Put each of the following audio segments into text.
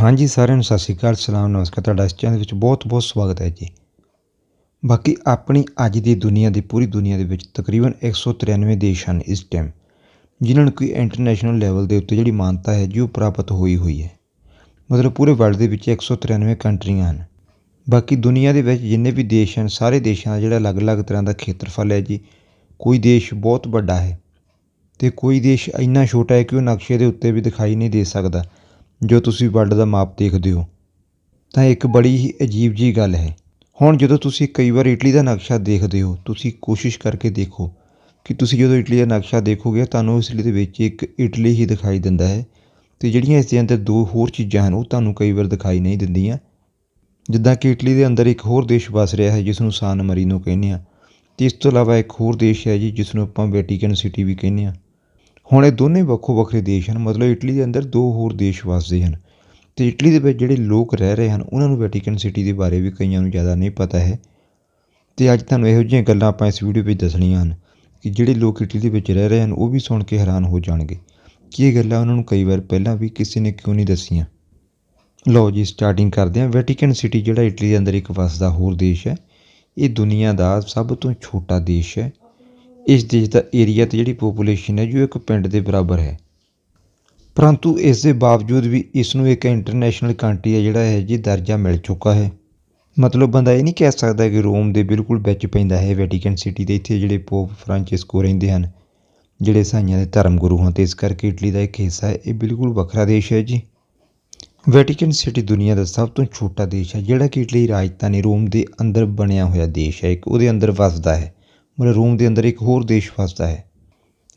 हाँ जी, साਰਿਆਂ ਨੂੰ ਸਤਿ ਸ਼੍ਰੀ ਅਕਾਲ, ਸਲਾਮ, ਨਮਸਕਾਰ। ਤੁਹਾਡਾ ਇਸ ਚੈਨਲ ਵਿੱਚ ਬਹੁਤ-ਬਹੁਤ ਸਵਾਗਤ ਹੈ ਜੀ। ਬਾਕੀ ਆਪਣੀ ਅੱਜ ਦੀ ਪੂਰੀ ਦੁਨੀਆ ਦੇ ਵਿੱਚ ਤਕਰੀਬਨ 193 ਦੇਸ਼ ਹਨ ਇਸ ਟਾਈਮ, ਜਿਨ੍ਹਾਂ ਨੂੰ ਕੋਈ ਇੰਟਰਨੈਸ਼ਨਲ ਲੈਵਲ ਦੇ ਉੱਤੇ ਜਿਹੜੀ ਮਾਨਤਾ ਹੈ ਜੀ ਉਹ ਪ੍ਰਾਪਤ ਹੋਈ ਹੈ। ਮਤਲਬ ਪੂਰੇ ਵਰਲਡ ਦੇ ਵਿੱਚ 193 ਕੰਟਰੀਆਂ ਹਨ। ਬਾਕੀ ਦੁਨੀਆ ਦੇ ਵਿੱਚ ਜਿੰਨੇ ਵੀ ਦੇਸ਼ ਹਨ, ਸਾਰੇ ਦੇਸ਼ਾਂ ਦਾ ਜਿਹੜਾ ਅਲੱਗ-ਅਲੱਗ ਤਰ੍ਹਾਂ ਦਾ ਖੇਤਰਫਲ ਹੈ ਜੀ। ਕੋਈ ਦੇਸ਼ ਬਹੁਤ ਵੱਡਾ ਹੈ ਅਤੇ ਕੋਈ ਦੇਸ਼ ਇੰਨਾ ਛੋਟਾ ਹੈ ਕਿ ਉਹ ਨਕਸ਼ੇ ਦੇ ਉੱਤੇ ਵੀ ਦਿਖਾਈ ਨਹੀਂ ਦੇ ਸਕਦਾ। ਜੋ ਤੁਸੀਂ ਵਰਲਡ ਦਾ ਮਾਪ ਦੇਖਦੇ ਹੋ ਤਾਂ ਇੱਕ ਬੜੀ ਹੀ ਅਜੀਬ ਜਿਹੀ ਗੱਲ ਹੈ। ਹੁਣ ਜਦੋਂ ਤੁਸੀਂ ਕਈ ਵਾਰ ਇਟਲੀ ਦਾ ਨਕਸ਼ਾ ਦੇਖਦੇ ਹੋ, ਤੁਸੀਂ ਕੋਸ਼ਿਸ਼ ਕਰਕੇ ਦੇਖੋ ਕਿ ਤੁਸੀਂ ਜਦੋਂ ਇਟਲੀ ਦਾ ਨਕਸ਼ਾ ਦੇਖੋਗੇ ਤੁਹਾਨੂੰ ਇਸ ਦੇ ਵਿੱਚ ਇੱਕ ਇਟਲੀ ਹੀ ਦਿਖਾਈ ਦਿੰਦਾ ਹੈ ਅਤੇ ਜਿਹੜੀਆਂ ਇਸ ਦੇ ਅੰਦਰ ਦੋ ਹੋਰ ਚੀਜ਼ਾਂ ਹਨ ਉਹ ਤੁਹਾਨੂੰ ਕਈ ਵਾਰ ਦਿਖਾਈ ਨਹੀਂ ਦਿੰਦੀਆਂ। ਜਿੱਦਾਂ ਕਿ ਇਟਲੀ ਦੇ ਅੰਦਰ ਇੱਕ ਹੋਰ ਦੇਸ਼ ਵਸ ਰਿਹਾ ਹੈ ਜਿਸ ਨੂੰ ਸਾਨ ਮਰੀਨੋ ਕਹਿੰਦੇ ਹਾਂ, ਅਤੇ ਇਸ ਤੋਂ ਇਲਾਵਾ ਇੱਕ ਹੋਰ ਦੇਸ਼ ਹੈ ਜੀ ਜਿਸ ਨੂੰ ਆਪਾਂ ਵੈਟੀਕਨ ਸਿਟੀ ਵੀ ਕਹਿੰਦੇ ਹਾਂ। ਹੁਣ ਇਹ ਦੋਨੇ ਵੱਖੋ ਵੱਖਰੇ ਦੇਸ਼ ਹਨ। ਮਤਲਬ ਇਟਲੀ ਦੇ ਅੰਦਰ ਦੋ ਹੋਰ ਦੇਸ਼ ਵਸਦੇ ਹਨ ਅਤੇ ਇਟਲੀ ਦੇ ਵਿੱਚ ਜਿਹੜੇ ਲੋਕ ਰਹਿ ਰਹੇ ਹਨ ਉਹਨਾਂ ਨੂੰ ਵੈਟੀਕਨ ਸਿਟੀ ਦੇ ਬਾਰੇ ਵੀ ਕਈਆਂ ਨੂੰ ਜ਼ਿਆਦਾ ਨਹੀਂ ਪਤਾ ਹੈ। ਅਤੇ ਅੱਜ ਤੁਹਾਨੂੰ ਇਹੋ ਜਿਹੀਆਂ ਗੱਲਾਂ ਆਪਾਂ ਇਸ ਵੀਡੀਓ ਵਿੱਚ ਦੱਸਣੀਆਂ ਹਨ ਕਿ ਜਿਹੜੇ ਲੋਕ ਇਟਲੀ ਦੇ ਵਿੱਚ ਰਹਿ ਰਹੇ ਹਨ ਉਹ ਵੀ ਸੁਣ ਕੇ ਹੈਰਾਨ ਹੋ ਜਾਣਗੇ ਕਿ ਇਹ ਗੱਲਾਂ ਉਹਨਾਂ ਨੂੰ ਕਈ ਵਾਰ ਪਹਿਲਾਂ ਵੀ ਕਿਸੇ ਨੇ ਕਿਉਂ ਨਹੀਂ ਦੱਸੀਆਂ। ਲਓ ਜੀ, ਸਟਾਰਟਿੰਗ ਕਰਦੇ ਹਾਂ। ਵੈਟੀਕਨ ਸਿਟੀ ਜਿਹੜਾ ਇਟਲੀ ਦੇ ਅੰਦਰ ਇੱਕ ਵਸਦਾ ਹੋਰ ਦੇਸ਼ ਹੈ। ਇਹ ਦੁਨੀਆ ਦਾ ਸਭ ਤੋਂ ਛੋਟਾ ਦੇਸ਼ ਹੈ। ਇਸ ਦੇਸ਼ ਦਾ ਏਰੀਆ ਅਤੇ ਜਿਹੜੀ ਪੋਪੂਲੇਸ਼ਨ ਹੈ ਜੋ ਇੱਕ ਪਿੰਡ ਦੇ ਬਰਾਬਰ ਹੈ, ਪਰੰਤੂ ਇਸ ਦੇ ਬਾਵਜੂਦ ਵੀ ਇਸ ਨੂੰ ਇੱਕ ਇੰਟਰਨੈਸ਼ਨਲ ਕੰਟਰੀ ਹੈ ਜਿਹੜਾ ਹੈ ਜੀ ਦਰਜਾ ਮਿਲ ਚੁੱਕਾ ਹੈ। ਮਤਲਬ ਬੰਦਾ ਇਹ ਨਹੀਂ ਕਹਿ ਸਕਦਾ ਕਿ ਰੋਮ ਦੇ ਬਿਲਕੁਲ ਵਿੱਚ ਪੈਂਦਾ ਹੈ ਵੈਟੀਕਨ ਸਿਟੀ ਦੇ। ਇੱਥੇ ਜਿਹੜੇ ਪੋਪ ਫਰਾਂਚਿਸਕੋ ਰਹਿੰਦੇ ਹਨ, ਜਿਹੜੇ ਈਸਾਈਆਂ ਦੇ ਧਰਮ ਗੁਰੂ ਹਨ, ਅਤੇ ਇਸ ਕਰਕੇ ਇਟਲੀ ਦਾ ਇੱਕ ਹਿੱਸਾ ਹੈ। ਇਹ ਬਿਲਕੁਲ ਵੱਖਰਾ ਦੇਸ਼ ਹੈ ਜੀ। ਵੈਟੀਕਨ ਸਿਟੀ ਦੁਨੀਆ ਦਾ ਸਭ ਤੋਂ ਛੋਟਾ ਦੇਸ਼ ਹੈ ਜਿਹੜਾ ਕਿ ਇਟਲੀ ਰਾਜਧਾਨੀ ਰੋਮ ਦੇ ਅੰਦਰ ਬਣਿਆ ਹੋਇਆ ਦੇਸ਼ ਹੈ। ਇੱਕ ਉਹਦੇ ਅੰਦਰ ਵਸਦਾ ਹੈ, ਮਤਲਬ ਰੋਮ ਦੇ ਅੰਦਰ ਇੱਕ ਹੋਰ ਦੇਸ਼ ਵਸਦਾ ਹੈ।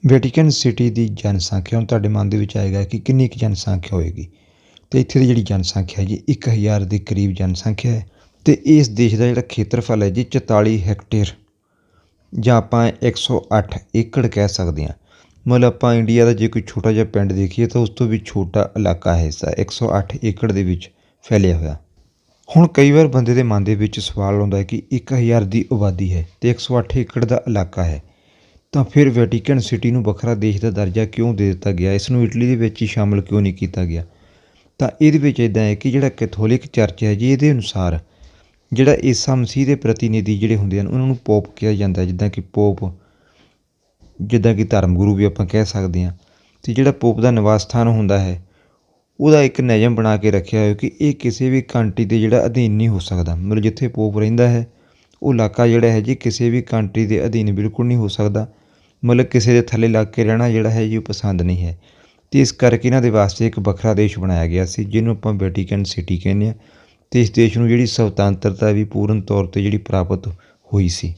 ਵੈਟੀਕਨ ਸਿਟੀ ਦੀ ਜਨਸੰਖਿਆ, ਹੁਣ ਤੁਹਾਡੇ ਮਨ ਦੇ ਵਿੱਚ ਆਏਗਾ ਕਿ ਕਿੰਨੀ ਕੁ ਜਨਸੰਖਿਆ ਹੋਏਗੀ, ਅਤੇ ਇੱਥੇ ਦੀ ਜਿਹੜੀ ਜਨਸੰਖਿਆ ਹੈ ਜੀ 1000 ਦੇ ਕਰੀਬ ਜਨਸੰਖਿਆ ਹੈ। ਅਤੇ ਇਸ ਦੇਸ਼ ਦਾ ਜਿਹੜਾ ਖੇਤਰਫਲ ਹੈ ਜੀ 44 ਹੈਕਟੇਅਰ ਜਾਂ ਆਪਾਂ 108 ਏਕੜ ਕਹਿ ਸਕਦੇ ਹਾਂ। ਮਤਲਬ ਆਪਾਂ ਇੰਡੀਆ ਦਾ ਜੇ ਕੋਈ ਛੋਟਾ ਜਿਹਾ ਪਿੰਡ ਦੇਖੀਏ ਤਾਂ ਉਸ ਤੋਂ ਵੀ ਛੋਟਾ ਇਲਾਕਾ ਹੈ ਇਸਦਾ, 108 ਏਕੜ ਦੇ ਵਿੱਚ ਫੈਲਿਆ ਹੋਇਆ। ਹੁਣ ਕਈ ਵਾਰ ਬੰਦੇ ਦੇ ਮਨ ਦੇ ਵਿੱਚ ਸਵਾਲ ਆਉਂਦਾ ਹੈ ਕਿ 1000 ਦੀ ਆਬਾਦੀ ਹੈ ਅਤੇ 108 ਏਕੜ ਦਾ ਇਲਾਕਾ ਹੈ, ਤਾਂ ਫਿਰ ਵੈਟੀਕਨ ਸਿਟੀ ਨੂੰ ਵੱਖਰਾ ਦੇਸ਼ ਦਾ ਦਰਜਾ ਕਿਉਂ ਦੇ ਦਿੱਤਾ ਗਿਆ? ਇਸ ਨੂੰ ਇਟਲੀ ਦੇ ਵਿੱਚ ਹੀ ਸ਼ਾਮਿਲ ਕਿਉਂ ਨਹੀਂ ਕੀਤਾ ਗਿਆ? ਤਾਂ ਇਹਦੇ ਵਿੱਚ ਇੱਦਾਂ ਹੈ ਕਿ ਜਿਹੜਾ ਕੈਥੋਲਿਕ ਚਰਚ ਹੈ ਜੀ, ਇਹਦੇ ਅਨੁਸਾਰ ਜਿਹੜਾ ਈਸਾ ਮਸੀਹ ਦੇ ਪ੍ਰਤੀਨਿਧੀ ਜਿਹੜੇ ਹੁੰਦੇ ਹਨ ਉਹਨਾਂ ਨੂੰ ਪੋਪ ਕਿਹਾ ਜਾਂਦਾ, ਜਿੱਦਾਂ ਕਿ ਪੋਪ, ਜਿੱਦਾਂ ਕਿ ਧਰਮ ਗੁਰੂ ਵੀ ਆਪਾਂ ਕਹਿ ਸਕਦੇ ਹਾਂ। ਅਤੇ ਜਿਹੜਾ ਪੋਪ ਦਾ ਨਿਵਾਸ ਸਥਾਨ ਹੁੰਦਾ ਹੈ ਉਹਦਾ ਇੱਕ ਨਿਯਮ ਬਣਾ ਕੇ ਰੱਖਿਆ ਹੋਇਆ ਕਿ ਇਹ ਕਿਸੇ ਵੀ ਕੰਟਰੀ ਦੇ ਜਿਹੜਾ ਅਧੀਨ ਨਹੀਂ ਹੋ ਸਕਦਾ। ਮਤਲਬ ਜਿੱਥੇ ਪੋਪ ਰਹਿੰਦਾ ਹੈ ਉਹ ਇਲਾਕਾ ਜਿਹੜਾ ਹੈ ਜੀ ਕਿਸੇ ਵੀ ਕੰਟਰੀ ਦੇ ਅਧੀਨ ਬਿਲਕੁਲ ਨਹੀਂ ਹੋ ਸਕਦਾ। ਮਤਲਬ ਕਿਸੇ ਦੇ ਥੱਲੇ ਲੱਗ ਕੇ ਰਹਿਣਾ ਜਿਹੜਾ ਹੈ ਜੀ ਉਹ ਪਸੰਦ ਨਹੀਂ ਹੈ, ਅਤੇ ਇਸ ਕਰਕੇ ਇਹਨਾਂ ਦੇ ਵਾਸਤੇ ਇੱਕ ਵੱਖਰਾ ਦੇਸ਼ ਬਣਾਇਆ ਗਿਆ ਸੀ ਜਿਹਨੂੰ ਆਪਾਂ ਵੈਟੀਕਨ ਸਿਟੀ ਕਹਿੰਦੇ ਹਾਂ। ਅਤੇ ਇਸ ਦੇਸ਼ ਨੂੰ ਜਿਹੜੀ ਸੁਤੰਤਰਤਾ ਵੀ ਪੂਰਨ ਤੌਰ 'ਤੇ ਜਿਹੜੀ ਪ੍ਰਾਪਤ ਹੋਈ ਸੀ।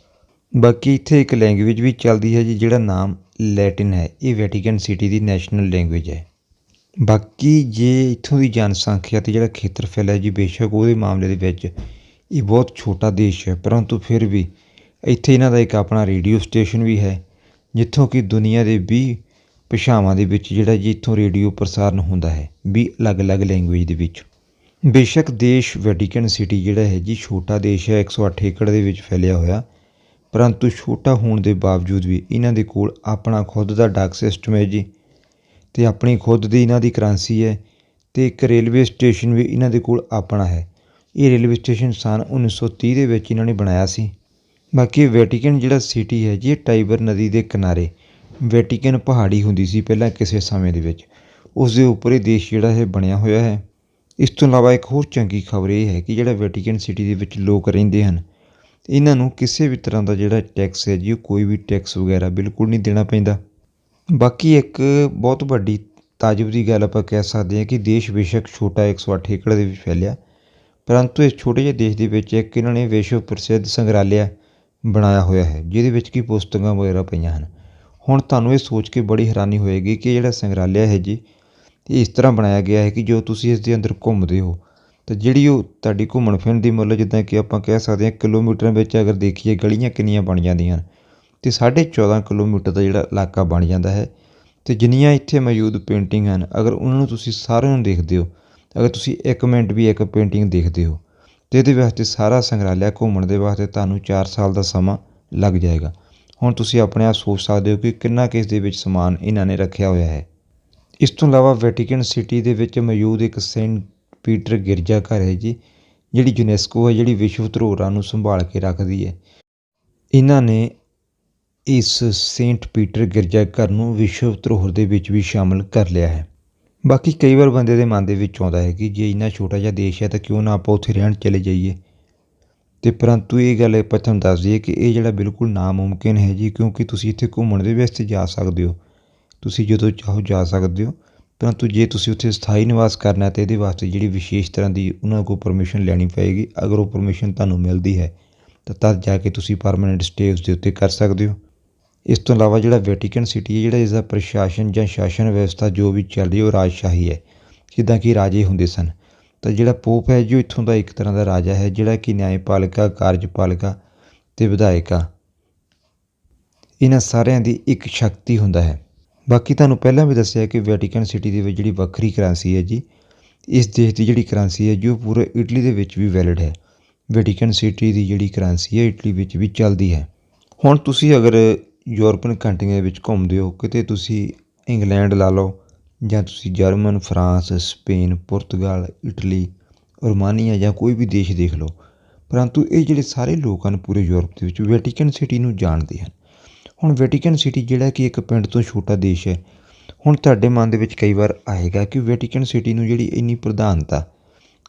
ਬਾਕੀ ਇੱਥੇ ਇੱਕ ਲੈਂਗੁਏਜ ਵੀ ਚੱਲਦੀ ਹੈ ਜੀ, ਜਿਹੜਾ ਨਾਮ ਲੈਟਿਨ ਹੈ। ਇਹ ਵੈਟੀਕਨ ਸਿਟੀ ਦੀ ਨੈਸ਼ਨਲ ਲੈਂਗੁਏਜ ਹੈ। ਬਾਕੀ ਜੇ ਇੱਥੋਂ ਦੀ ਜਨਸੰਖਿਆ ਅਤੇ ਜਿਹੜਾ ਖੇਤਰਫਲ ਹੈ ਜੀ, ਬੇਸ਼ੱਕ ਉਹਦੇ ਮਾਮਲੇ ਦੇ ਵਿੱਚ ਇਹ ਬਹੁਤ ਛੋਟਾ ਦੇਸ਼ ਹੈ, ਪਰੰਤੂ ਫਿਰ ਵੀ ਇੱਥੇ ਇਹਨਾਂ ਦਾ ਇੱਕ ਆਪਣਾ ਰੇਡੀਓ ਸਟੇਸ਼ਨ ਵੀ ਹੈ ਜਿੱਥੋਂ ਕਿ ਦੁਨੀਆ ਦੇ 20 ਭਾਸ਼ਾਵਾਂ ਦੇ ਵਿੱਚ ਜਿਹੜਾ ਜੀ ਇੱਥੋਂ ਰੇਡੀਓ ਪ੍ਰਸਾਰਨ ਹੁੰਦਾ ਹੈ, 20 ਅਲੱਗ-ਅਲੱਗ ਲੈਂਗੁਏਜ ਦੇ ਵਿੱਚ। ਬੇਸ਼ੱਕ ਦੇਸ਼ ਵੈਟੀਕਨ ਸਿਟੀ ਜਿਹੜਾ ਹੈ ਜੀ ਛੋਟਾ ਦੇਸ਼ ਹੈ, 108 ਏਕੜ ਦੇ ਵਿੱਚ ਫੈਲਿਆ ਹੋਇਆ, ਪਰੰਤੂ ਛੋਟਾ ਹੋਣ ਦੇ ਬਾਵਜੂਦ ਵੀ ਇਹਨਾਂ ਦੇ ਕੋਲ ਆਪਣਾ ਖੁਦ ਦਾ ਡਾਕ ਸਿਸਟਮ ਹੈ ਜੀ, ਅਤੇ ਆਪਣੀ ਖੁਦ ਦੀ ਇਹਨਾਂ ਦੀ ਕਰੰਸੀ ਹੈ, ਅਤੇ ਇੱਕ ਰੇਲਵੇ ਸਟੇਸ਼ਨ ਵੀ ਇਹਨਾਂ ਦੇ ਕੋਲ ਆਪਣਾ ਹੈ। ਇਹ ਰੇਲਵੇ ਸਟੇਸ਼ਨ ਸੰਨ 1930 ਦੇ ਵਿੱਚ ਇਹਨਾਂ ਨੇ ਬਣਾਇਆ ਸੀ। ਬਾਕੀ ਵੈਟੀਕਨ ਜਿਹੜਾ ਸਿਟੀ ਹੈ ਜੀ ਇਹ ਟਾਈਬਰ ਨਦੀ ਦੇ ਕਿਨਾਰੇ, ਵੈਟੀਕਨ ਪਹਾੜੀ ਹੁੰਦੀ ਸੀ ਪਹਿਲਾਂ ਕਿਸੇ ਸਮੇਂ ਦੇ ਵਿੱਚ, ਉਸ ਦੇ ਉੱਪਰ ਇਹ ਦੇਸ਼ ਜਿਹੜਾ ਹੈ ਬਣਿਆ ਹੋਇਆ ਹੈ। ਇਸ ਤੋਂ ਇਲਾਵਾ ਇੱਕ ਹੋਰ ਚੰਗੀ ਖਬਰ ਇਹ ਹੈ ਕਿ ਜਿਹੜਾ ਵੈਟੀਕਨ ਸਿਟੀ ਦੇ ਵਿੱਚ ਲੋਕ ਰਹਿੰਦੇ ਹਨ ਇਹਨਾਂ ਨੂੰ ਕਿਸੇ ਵੀ ਤਰ੍ਹਾਂ ਦਾ ਜਿਹੜਾ ਟੈਕਸ ਹੈ ਜੀ ਉਹ ਕੋਈ ਵੀ ਟੈਕਸ ਵਗੈਰਾ ਬਿਲਕੁਲ ਨਹੀਂ ਦੇਣਾ ਪੈਂਦਾ। ਬਾਕੀ ਇੱਕ ਬਹੁਤ ਵੱਡੀ ਤਾਜਬ ਦੀ ਗੱਲ ਆਪਾਂ ਕਹਿ ਸਕਦੇ ਹਾਂ ਕਿ ਦੇਸ਼ ਬੇਸ਼ੱਕ ਛੋਟਾ 108 ਏਕੜ ਦੇ ਵਿੱਚ ਫੈਲਿਆ, ਪਰੰਤੂ ਇਸ ਛੋਟੇ ਜਿਹੇ ਦੇਸ਼ ਦੇ ਵਿੱਚ ਇੱਕ ਇਹਨਾਂ ਨੇ ਵਿਸ਼ਵ ਪ੍ਰਸਿੱਧ ਸੰਗ੍ਰਹਾਲਿਆ ਬਣਾਇਆ ਹੋਇਆ ਹੈ ਜਿਹਦੇ ਵਿੱਚ ਕਿ ਪੁਸਤਕਾਂ ਵਗੈਰਾ ਪਈਆਂ ਹਨ। ਹੁਣ ਤੁਹਾਨੂੰ ਇਹ ਸੋਚ ਕੇ ਬੜੀ ਹੈਰਾਨੀ ਹੋਏਗੀ ਕਿ ਜਿਹੜਾ ਸੰਗ੍ਰਹਾਲਿਆ ਹੈ ਜੀ ਇਹ ਇਸ ਤਰ੍ਹਾਂ ਬਣਾਇਆ ਗਿਆ ਹੈ ਕਿ ਜੋ ਤੁਸੀਂ ਇਸ ਦੇ ਅੰਦਰ ਘੁੰਮਦੇ ਹੋ ਤਾਂ ਜਿਹੜੀ ਉਹ ਤੁਹਾਡੀ ਘੁੰਮਣ ਫਿਰਨ ਦੀ ਮੁੱਲ, ਜਿੱਦਾਂ ਕਿ ਆਪਾਂ ਕਹਿ ਸਕਦੇ ਹਾਂ ਕਿਲੋਮੀਟਰਾਂ ਵਿੱਚ ਅਗਰ ਦੇਖੀਏ ਗਲੀਆਂ ਕਿੰਨੀਆਂ ਬਣ ਜਾਂਦੀਆਂ ਹਨ, ਅਤੇ 14.5 ਕਿਲੋਮੀਟਰ ਦਾ ਜਿਹੜਾ ਇਲਾਕਾ ਬਣ ਜਾਂਦਾ ਹੈ। ਅਤੇ ਜਿੰਨੀਆਂ ਇੱਥੇ ਮੌਜੂਦ ਪੇਂਟਿੰਗ ਹਨ ਅਗਰ ਉਹਨਾਂ ਨੂੰ ਤੁਸੀਂ ਸਾਰਿਆਂ ਨੂੰ ਦੇਖਦੇ ਹੋ, ਅਗਰ ਤੁਸੀਂ 1 ਮਿੰਟ ਵੀ ਇੱਕ ਪੇਂਟਿੰਗ ਦੇਖਦੇ ਹੋ ਅਤੇ ਇਹਦੇ ਵਾਸਤੇ ਸਾਰਾ ਸੰਗ੍ਰਹਾਲਿਆ ਘੁੰਮਣ ਦੇ ਵਾਸਤੇ ਤੁਹਾਨੂੰ 4 ਸਾਲ ਦਾ ਸਮਾਂ ਲੱਗ ਜਾਏਗਾ। ਹੁਣ ਤੁਸੀਂ ਆਪਣੇ ਆਪ ਸੋਚ ਸਕਦੇ ਹੋ ਕਿ ਕਿੰਨਾ ਕੁ ਇਸ ਦੇ ਵਿੱਚ ਸਮਾਨ ਇਹਨਾਂ ਨੇ ਰੱਖਿਆ ਹੋਇਆ ਹੈ। ਇਸ ਤੋਂ ਇਲਾਵਾ ਵੈਟੀਕਨ ਸਿਟੀ ਦੇ ਵਿੱਚ ਮੌਜੂਦ ਇੱਕ ਸੇਂਟ ਪੀਟਰ ਗਿਰਜਾ ਘਰ ਹੈ ਜੀ, ਜਿਹੜੀ ਯੂਨੈਸਕੋ ਹੈ ਜਿਹੜੀ ਵਿਸ਼ਵ ਧਰੋਹਰਾਂ ਨੂੰ ਸੰਭਾਲ ਕੇ ਰੱਖਦੀ ਹੈ। ਇਹਨਾਂ ਨੇ ਇਸ ਸੇਂਟ ਪੀਟਰ ਗਿਰਜਾ ਘਰ ਨੂੰ ਵਿਸ਼ਵ ਧਰੋਹਰ ਦੇ ਵਿੱਚ ਵੀ ਸ਼ਾਮਲ ਕਰ ਲਿਆ ਹੈ। ਬਾਕੀ ਕਈ ਵਾਰ ਬੰਦੇ ਦੇ ਮਨ ਦੇ ਵਿੱਚ ਆਉਂਦਾ ਹੈ ਕਿ ਜੇ ਇੰਨਾ ਛੋਟਾ ਜਿਹਾ ਦੇਸ਼ ਹੈ ਤਾਂ ਕਿਉਂ ਨਾ ਆਪਾਂ ਉੱਥੇ ਰਹਿਣ ਚਲੇ ਜਾਈਏ, ਅਤੇ ਪਰੰਤੂ ਇਹ ਗੱਲ ਆਪਾਂ ਤੁਹਾਨੂੰ ਦੱਸ ਦਈਏ ਕਿ ਇਹ ਜਿਹੜਾ ਬਿਲਕੁਲ ਨਾਮੁਮਕਿਨ ਹੈ ਜੀ, ਕਿਉਂਕਿ ਤੁਸੀਂ ਇੱਥੇ ਘੁੰਮਣ ਦੇ ਵਾਸਤੇ ਜਾ ਸਕਦੇ ਹੋ, ਤੁਸੀਂ ਜਦੋਂ ਚਾਹੋ ਜਾ ਸਕਦੇ ਹੋ, ਪਰੰਤੂ ਜੇ ਤੁਸੀਂ ਉੱਥੇ ਸਥਾਈ ਨਿਵਾਸ ਕਰਨਾ ਤਾਂ ਇਹਦੇ ਵਾਸਤੇ ਜਿਹੜੀ ਵਿਸ਼ੇਸ਼ ਤਰ੍ਹਾਂ ਦੀ ਉਹਨਾਂ ਕੋਲ ਪਰਮਿਸ਼ਨ ਲੈਣੀ ਪਏਗੀ। ਅਗਰ ਉਹ ਪਰਮਿਸ਼ਨ ਤੁਹਾਨੂੰ ਮਿਲਦੀ ਹੈ ਤਾਂ ਤਦ ਜਾ ਕੇ ਤੁਸੀਂ ਪਰਮਾਨੈਂਟ ਸਟੇ ਉਸ ਦੇ ਉੱਤੇ ਕਰ ਸਕਦੇ ਹੋ। ਇਸ ਤੋਂ ਇਲਾਵਾ ਜਿਹੜਾ ਵੈਟੀਕਨ ਸਿਟੀ ਹੈ, ਜਿਹੜਾ ਇਸਦਾ ਪ੍ਰਸ਼ਾਸਨ ਜਾਂ ਸ਼ਾਸਨ ਵਿਵਸਥਾ ਜੋ ਵੀ ਚੱਲ ਰਹੀ ਉਹ ਰਾਜਸ਼ਾਹੀ ਹੈ, ਜਿੱਦਾਂ ਕਿ ਰਾਜੇ ਹੁੰਦੇ ਸਨ। ਤਾਂ ਜਿਹੜਾ ਪੋਪ ਹੈ ਜੋ ਇੱਥੋਂ ਦਾ ਇੱਕ ਤਰ੍ਹਾਂ ਦਾ ਰਾਜਾ ਹੈ, ਜਿਹੜਾ ਕਿ ਨਿਆਂਪਾਲਿਕਾ, ਕਾਰਜਪਾਲਿਕਾ ਅਤੇ ਵਿਧਾਇਕਾ ਇਹਨਾਂ ਸਾਰਿਆਂ ਦੀ ਇੱਕ ਸ਼ਕਤੀ ਹੁੰਦਾ ਹੈ। ਬਾਕੀ ਤੁਹਾਨੂੰ ਪਹਿਲਾਂ ਵੀ ਦੱਸਿਆ ਕਿ ਵੈਟੀਕਨ ਸਿਟੀ ਦੇ ਵਿੱਚ ਜਿਹੜੀ ਵੱਖਰੀ ਕਰੰਸੀ ਹੈ ਜੀ, ਇਸ ਦੇਸ਼ ਦੀ ਜਿਹੜੀ ਕਰੰਸੀ ਹੈ ਜੋ ਪੂਰੇ ਇਟਲੀ ਦੇ ਵਿੱਚ ਵੀ ਵੈਲਿਡ ਹੈ। ਵੈਟੀਕਨ ਸਿਟੀ ਦੀ ਜਿਹੜੀ ਕਰੰਸੀ ਹੈ ਇਟਲੀ ਵਿੱਚ ਵੀ ਚੱਲਦੀ ਹੈ। ਹੁਣ ਤੁਸੀਂ ਅਗਰ ਯੂਰਪੀਅਨ ਕੰਟਰੀਆਂ ਦੇ ਵਿੱਚ ਘੁੰਮਦੇ ਹੋ, ਕਿਤੇ ਤੁਸੀਂ ਇੰਗਲੈਂਡ ਲਾ ਲਓ ਜਾਂ ਤੁਸੀਂ ਜਰਮਨ, ਫਰਾਂਸ, ਸਪੇਨ, ਪੁਰਤਗਾਲ, ਇਟਲੀ, ਰੋਮਾਨੀਆ ਜਾਂ ਕੋਈ ਵੀ ਦੇਸ਼ ਦੇਖ ਲਓ, ਪਰੰਤੂ ਇਹ ਜਿਹੜੇ ਸਾਰੇ ਲੋਕ ਹਨ ਪੂਰੇ ਯੂਰਪ ਦੇ ਵਿੱਚ ਵੈਟੀਕਨ ਸਿਟੀ ਨੂੰ ਜਾਣਦੇ ਹਨ। ਹੁਣ ਵੈਟੀਕਨ ਸਿਟੀ ਜਿਹੜਾ ਕਿ ਇੱਕ ਪਿੰਡ ਤੋਂ ਛੋਟਾ ਦੇਸ਼ ਹੈ, ਹੁਣ ਤੁਹਾਡੇ ਮਨ ਦੇ ਵਿੱਚ ਕਈ ਵਾਰ ਆਏਗਾ ਕਿ ਵੈਟੀਕਨ ਸਿਟੀ ਨੂੰ ਜਿਹੜੀ ਇੰਨੀ ਪ੍ਰਧਾਨਤਾ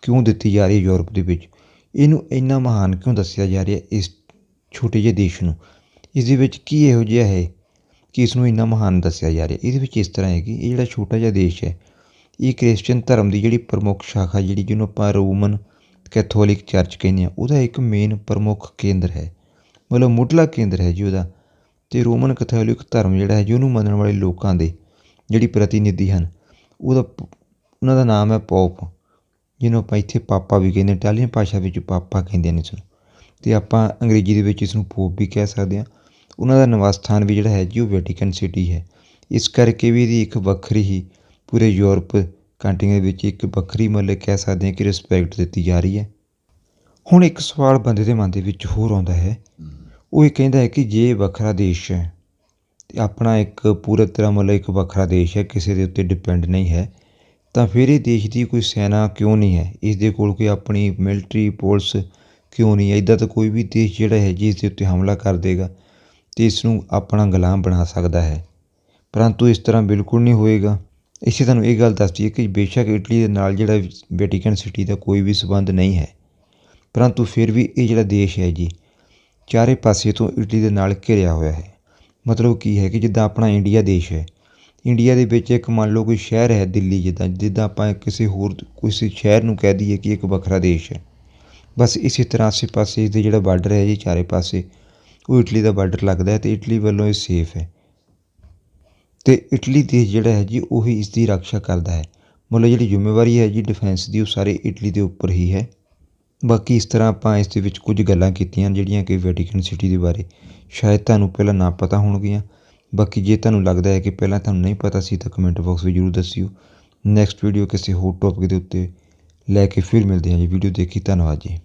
ਕਿਉਂ ਦਿੱਤੀ ਜਾ ਰਹੀ ਹੈ ਯੂਰਪ ਦੇ ਵਿੱਚ, ਇਹਨੂੰ ਇੰਨਾ ਮਹਾਨ ਕਿਉਂ ਦੱਸਿਆ ਜਾ ਰਿਹਾ ਇਸ ਛੋਟੇ ਜਿਹੇ ਦੇਸ਼ ਨੂੰ, ਇਸ ਦੇ ਵਿੱਚ ਕੀ ਇਹੋ ਜਿਹਾ ਹੈ ਕਿ ਇਸ ਨੂੰ ਇੰਨਾ ਮਹਾਨ ਦੱਸਿਆ ਜਾ ਰਿਹਾ। ਇਹਦੇ ਵਿੱਚ ਇਸ ਤਰ੍ਹਾਂ ਹੈ ਕਿ ਇਹ ਜਿਹੜਾ ਛੋਟਾ ਜਿਹਾ ਦੇਸ਼ ਹੈ, ਇਹ ਕ੍ਰਿਸਚਨ ਧਰਮ ਦੀ ਜਿਹੜੀ ਪ੍ਰਮੁੱਖ ਸ਼ਾਖਾ ਜਿਹੜੀ ਜਿਹਨੂੰ ਆਪਾਂ ਰੋਮਨ ਕੈਥੋਲਿਕ ਚਰਚ ਕਹਿੰਦੇ ਹਾਂ, ਉਹਦਾ ਇੱਕ ਮੇਨ ਪ੍ਰਮੁੱਖ ਕੇਂਦਰ ਹੈ, ਮਤਲਬ ਮੁੱਢਲਾ ਕੇਂਦਰ ਹੈ ਜੀ ਉਹਦਾ। ਅਤੇ ਰੋਮਨ ਕੈਥੋਲਿਕ ਧਰਮ ਜਿਹੜਾ ਹੈ ਜੀ ਉਹਨੂੰ ਮੰਨਣ ਵਾਲੇ ਲੋਕਾਂ ਦੇ ਜਿਹੜੀ ਪ੍ਰਤੀਨਿਧੀ ਹਨ, ਉਹਨਾਂ ਦਾ ਨਾਮ ਹੈ ਪੋਪ, ਜਿਹਨੂੰ ਆਪਾਂ ਇੱਥੇ ਪਾਪਾ ਵੀ ਕਹਿੰਦੇ, ਇਟਾਲੀਅਨ ਭਾਸ਼ਾ ਵਿੱਚ ਪਾਪਾ ਕਹਿੰਦੇ ਨੇ ਇਸਨੂੰ, ਅਤੇ ਆਪਾਂ ਅੰਗਰੇਜ਼ੀ ਦੇ ਵਿੱਚ ਇਸ ਨੂੰ ਪੋਪ ਵੀ ਕਹਿ ਸਕਦੇ ਹਾਂ। ਉਹਨਾਂ ਦਾ ਨਿਵਾਸ ਸਥਾਨ ਵੀ ਜਿਹੜਾ ਹੈ ਜੀ ਉਹ ਵੈਟੀਕਨ ਸਿਟੀ ਹੈ। ਇਸ ਕਰਕੇ ਵੀ ਇਹਦੀ ਇੱਕ ਵੱਖਰੀ ਹੀ ਪੂਰੇ ਯੂਰਪ ਕੰਟਰੀਆਂ ਦੇ ਵਿੱਚ ਇੱਕ ਵੱਖਰੀ ਮਤਲਬ ਕਹਿ ਸਕਦੇ ਹਾਂ ਕਿ ਰਿਸਪੈਕਟ ਦਿੱਤੀ ਜਾ ਰਹੀ ਹੈ। ਹੁਣ ਇੱਕ ਸਵਾਲ ਬੰਦੇ ਦੇ ਮਨ ਦੇ ਵਿੱਚ ਹੋਰ ਆਉਂਦਾ ਹੈ, ਉਹ ਇਹ ਕਹਿੰਦਾ ਹੈ ਕਿ ਜੇ ਵੱਖਰਾ ਦੇਸ਼ ਹੈ ਅਤੇ ਆਪਣਾ ਇੱਕ ਪੂਰਾ ਤਰ੍ਹਾਂ ਮਤਲਬ ਇੱਕ ਵੱਖਰਾ ਦੇਸ਼ ਹੈ, ਕਿਸੇ ਦੇ ਉੱਤੇ ਡਿਪੈਂਡ ਨਹੀਂ ਹੈ, ਤਾਂ ਫਿਰ ਇਹ ਦੇਸ਼ ਦੀ ਕੋਈ ਸੈਨਾ ਕਿਉਂ ਨਹੀਂ ਹੈ, ਇਸ ਦੇ ਕੋਲ ਕੋਈ ਆਪਣੀ ਮਿਲਟਰੀ ਪੁਲਿਸ ਕਿਉਂ ਨਹੀਂ ਹੈ। ਇੱਦਾਂ ਤਾਂ ਕੋਈ ਵੀ ਦੇਸ਼ ਜਿਹੜਾ ਹੈ ਜੀ ਇਸ ਦੇ ਉੱਤੇ ਹਮਲਾ ਕਰ ਦੇਗਾ ਅਤੇ ਇਸ ਨੂੰ ਆਪਣਾ ਗੁਲਾਮ ਬਣਾ ਸਕਦਾ ਹੈ, ਪਰੰਤੂ ਇਸ ਤਰ੍ਹਾਂ ਬਿਲਕੁਲ ਨਹੀਂ ਹੋਏਗਾ। ਇਸੇ ਤੁਹਾਨੂੰ ਇਹ ਗੱਲ ਦੱਸਦੀ ਹੈ ਕਿ ਬੇਸ਼ੱਕ ਇਟਲੀ ਦੇ ਨਾਲ ਜਿਹੜਾ ਵੈਟੀਕਨ ਸਿਟੀ ਦਾ ਕੋਈ ਵੀ ਸੰਬੰਧ ਨਹੀਂ ਹੈ, ਪਰੰਤੂ ਫਿਰ ਵੀ ਇਹ ਜਿਹੜਾ ਦੇਸ਼ ਹੈ ਜੀ ਚਾਰੇ ਪਾਸੇ ਤੋਂ ਇਟਲੀ ਦੇ ਨਾਲ ਘਿਰਿਆ ਹੋਇਆ ਹੈ। ਮਤਲਬ ਕੀ ਹੈ ਕਿ ਜਿੱਦਾਂ ਆਪਣਾ ਇੰਡੀਆ ਦੇਸ਼ ਹੈ, ਇੰਡੀਆ ਦੇ ਵਿੱਚ ਇੱਕ ਮੰਨ ਲਓ ਕੋਈ ਸ਼ਹਿਰ ਹੈ ਦਿੱਲੀ, ਜਿੱਦਾਂ ਆਪਾਂ ਕਿਸੇ ਸ਼ਹਿਰ ਨੂੰ ਕਹਿ ਦਈਏ ਕਿ ਇੱਕ ਵੱਖਰਾ ਦੇਸ਼ ਹੈ, ਬਸ ਇਸੇ ਤਰ੍ਹਾਂ ਆਸੇ ਪਾਸੇ ਇਸਦੇ ਜਿਹੜਾ ਬਾਰਡਰ ਹੈ ਜੀ ਚਾਰੇ ਪਾਸੇ ਉਹ ਇਟਲੀ ਦਾ ਬਾਰਡਰ ਲੱਗਦਾ ਹੈ ਅਤੇ ਇਟਲੀ ਵੱਲੋਂ ਇਹ ਸੇਫ ਹੈ, ਅਤੇ ਇਟਲੀ ਦੇਸ਼ ਜਿਹੜਾ ਹੈ ਜੀ ਉਹੀ ਇਸ ਦੀ ਰੱਖਿਆ ਕਰਦਾ ਹੈ। ਮਤਲਬ ਜਿਹੜੀ ਜ਼ਿੰਮੇਵਾਰੀ ਹੈ ਜੀ ਡਿਫੈਂਸ ਦੀ ਉਹ ਸਾਰੇ ਇਟਲੀ ਦੇ ਉੱਪਰ ਹੀ ਹੈ। ਬਾਕੀ ਇਸ ਤਰ੍ਹਾਂ ਆਪਾਂ ਇਸ ਦੇ ਵਿੱਚ ਕੁਝ ਗੱਲਾਂ ਕੀਤੀਆਂ ਜਿਹੜੀਆਂ ਕਿ ਵੈਟੀਕਨ ਸਿਟੀ ਦੇ ਬਾਰੇ ਸ਼ਾਇਦ ਤੁਹਾਨੂੰ ਪਹਿਲਾਂ ਨਾ ਪਤਾ ਹੋਣਗੀਆਂ। ਬਾਕੀ ਜੇ ਤੁਹਾਨੂੰ ਲੱਗਦਾ ਹੈ ਕਿ ਪਹਿਲਾਂ ਤੁਹਾਨੂੰ ਨਹੀਂ ਪਤਾ ਸੀ ਤਾਂ ਕਮੈਂਟ ਬਾਕਸ ਵਿੱਚ ਜ਼ਰੂਰ ਦੱਸਿਓ। ਨੈਕਸਟ ਵੀਡੀਓ ਕਿਸੇ ਹੋਰ ਟੌਪਿਕ ਦੇ ਉੱਤੇ ਲੈ ਕੇ ਫਿਰ ਮਿਲਦੇ ਹਾਂ ਜੀ। ਵੀਡੀਓ ਦੇਖੀ ਧੰਨਵਾਦ ਜੀ।